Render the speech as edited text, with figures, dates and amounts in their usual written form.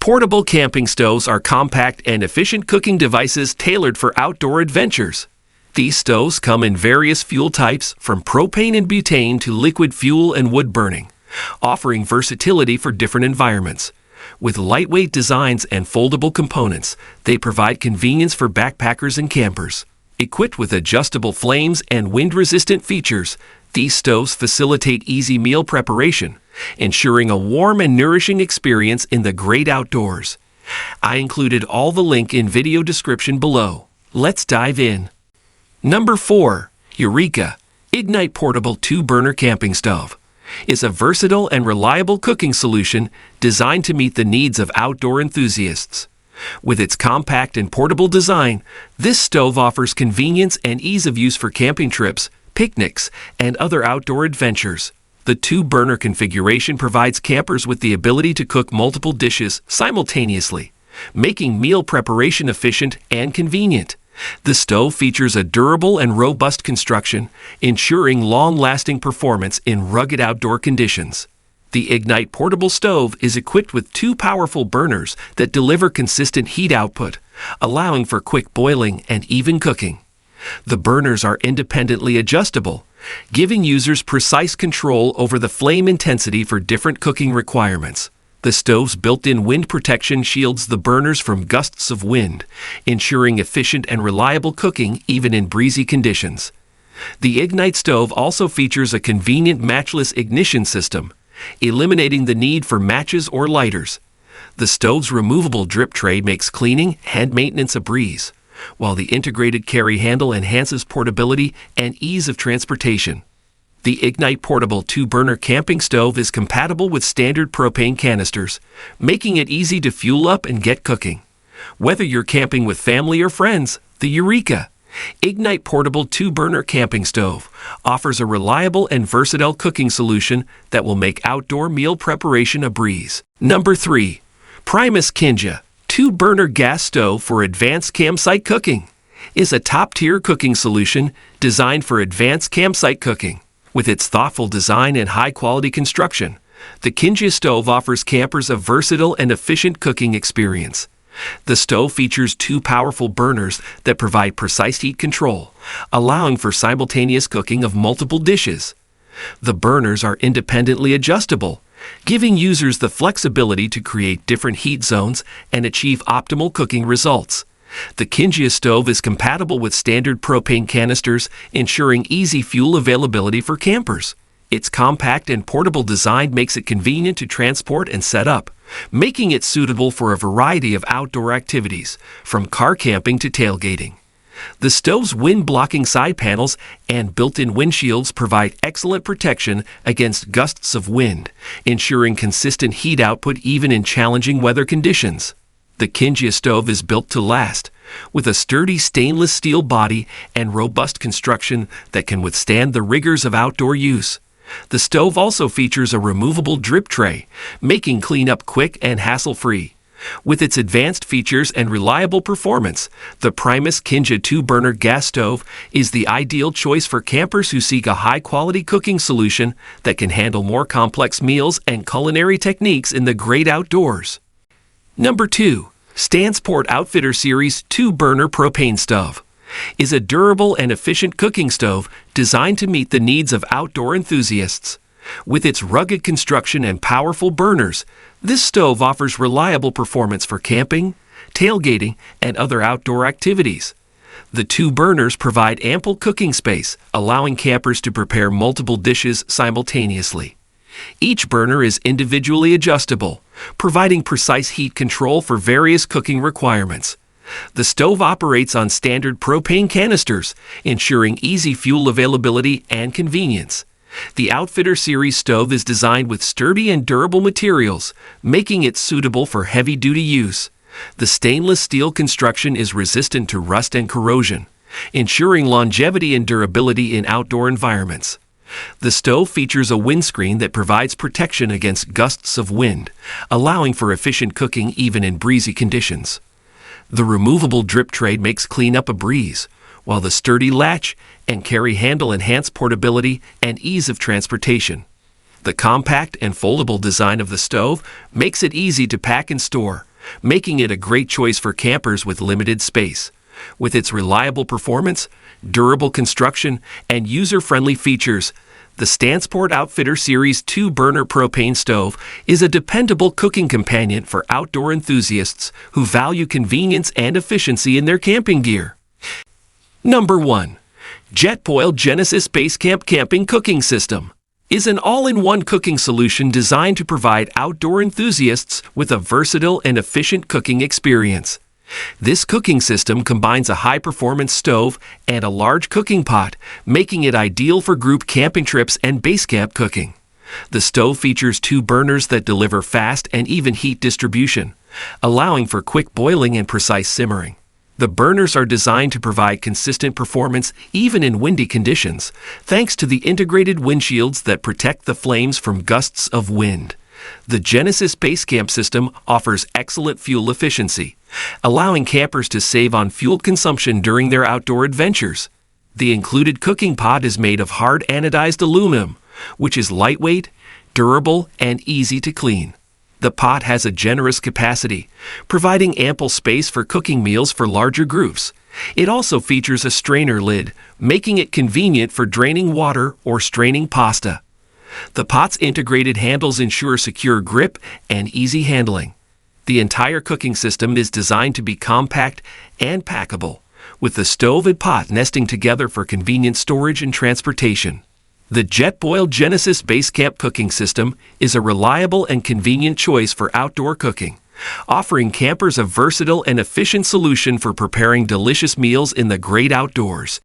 Portable camping stoves are compact and efficient cooking devices tailored for outdoor adventures. These stoves come in various fuel types, from propane and butane to liquid fuel and wood burning, offering versatility for different environments. With lightweight designs and foldable components, they provide convenience for backpackers and campers. Equipped with adjustable flames and wind-resistant features, these stoves facilitate easy meal preparation, ensuring a warm and nourishing experience in the great outdoors. I included all the link in video description below. Let's dive in. Number 4. Eureka Ignite Portable 2-Burner Camping Stove is a versatile and reliable cooking solution designed to meet the needs of outdoor enthusiasts. With its compact and portable design, this stove offers convenience and ease of use for camping trips, picnics, and other outdoor adventures. The 2-burner configuration provides campers with the ability to cook multiple dishes simultaneously, making meal preparation efficient and convenient. The stove features a durable and robust construction, ensuring long-lasting performance in rugged outdoor conditions. The Ignite portable stove is equipped with 2 powerful burners that deliver consistent heat output, allowing for quick boiling and even cooking. The burners are independently adjustable, giving users precise control over the flame intensity for different cooking requirements. The stove's built-in wind protection shields the burners from gusts of wind, ensuring efficient and reliable cooking even in breezy conditions. The Ignite stove also features a convenient matchless ignition system, eliminating the need for matches or lighters. The stove's removable drip tray makes cleaning and maintenance a breeze, while the integrated carry handle enhances portability and ease of transportation. The Ignite Portable 2-Burner Camping Stove is compatible with standard propane canisters, making it easy to fuel up and get cooking. Whether you're camping with family or friends, the Eureka Ignite Portable 2-Burner Camping Stove offers a reliable and versatile cooking solution that will make outdoor meal preparation a breeze. Number 3. Primus Kinjia 2-Burner Gas Stove for Advanced Campsite Cooking is a top-tier cooking solution designed for advanced campsite cooking. With its thoughtful design and high-quality construction, the Kinjia stove offers campers a versatile and efficient cooking experience. The stove features 2 powerful burners that provide precise heat control, allowing for simultaneous cooking of multiple dishes. The burners are independently adjustable, giving users the flexibility to create different heat zones and achieve optimal cooking results. The Kinjia stove is compatible with standard propane canisters, ensuring easy fuel availability for campers. Its compact and portable design makes it convenient to transport and set up, making it suitable for a variety of outdoor activities, from car camping to tailgating. The stove's wind-blocking side panels and built-in windshields provide excellent protection against gusts of wind, ensuring consistent heat output even in challenging weather conditions. The Kinjia stove is built to last, with a sturdy stainless steel body and robust construction that can withstand the rigors of outdoor use. The stove also features a removable drip tray, making cleanup quick and hassle-free. With its advanced features and reliable performance, the Primus Kinjia 2-Burner Gas Stove is the ideal choice for campers who seek a high-quality cooking solution that can handle more complex meals and culinary techniques in the great outdoors. Number 2. Stansport Outfitter Series 2-Burner Propane Stove is a durable and efficient cooking stove designed to meet the needs of outdoor enthusiasts. With its rugged construction and powerful burners, this stove offers reliable performance for camping, tailgating, and other outdoor activities. The 2 burners provide ample cooking space, allowing campers to prepare multiple dishes simultaneously. Each burner is individually adjustable, providing precise heat control for various cooking requirements. The stove operates on standard propane canisters, ensuring easy fuel availability and convenience. The Outfitter Series stove is designed with sturdy and durable materials, making it suitable for heavy-duty use. The stainless steel construction is resistant to rust and corrosion, ensuring longevity and durability in outdoor environments. The stove features a windscreen that provides protection against gusts of wind, allowing for efficient cooking even in breezy conditions. The removable drip tray makes cleanup a breeze, while the sturdy latch and carry handle enhance portability and ease of transportation. The compact and foldable design of the stove makes it easy to pack and store, making it a great choice for campers with limited space. With its reliable performance, durable construction, and user-friendly features, the Stansport Outfitter Series 2-burner propane stove is a dependable cooking companion for outdoor enthusiasts who value convenience and efficiency in their camping gear. Number 1. Jetboil Genesis Basecamp Camping Cooking System is an all-in-one cooking solution designed to provide outdoor enthusiasts with a versatile and efficient cooking experience. This cooking system combines a high-performance stove and a large cooking pot, making it ideal for group camping trips and base camp cooking. The stove features 2 burners that deliver fast and even heat distribution, allowing for quick boiling and precise simmering. The burners are designed to provide consistent performance even in windy conditions, thanks to the integrated windshields that protect the flames from gusts of wind. The Genesis Basecamp system offers excellent fuel efficiency, allowing campers to save on fuel consumption during their outdoor adventures. The included cooking pot is made of hard anodized aluminum, which is lightweight, durable, and easy to clean. The pot has a generous capacity, providing ample space for cooking meals for larger groups. It also features a strainer lid, making it convenient for draining water or straining pasta. The pot's integrated handles ensure secure grip and easy handling. The entire cooking system is designed to be compact and packable, with the stove and pot nesting together for convenient storage and transportation. The Jetboil Genesis Basecamp cooking system is a reliable and convenient choice for outdoor cooking, offering campers a versatile and efficient solution for preparing delicious meals in the great outdoors.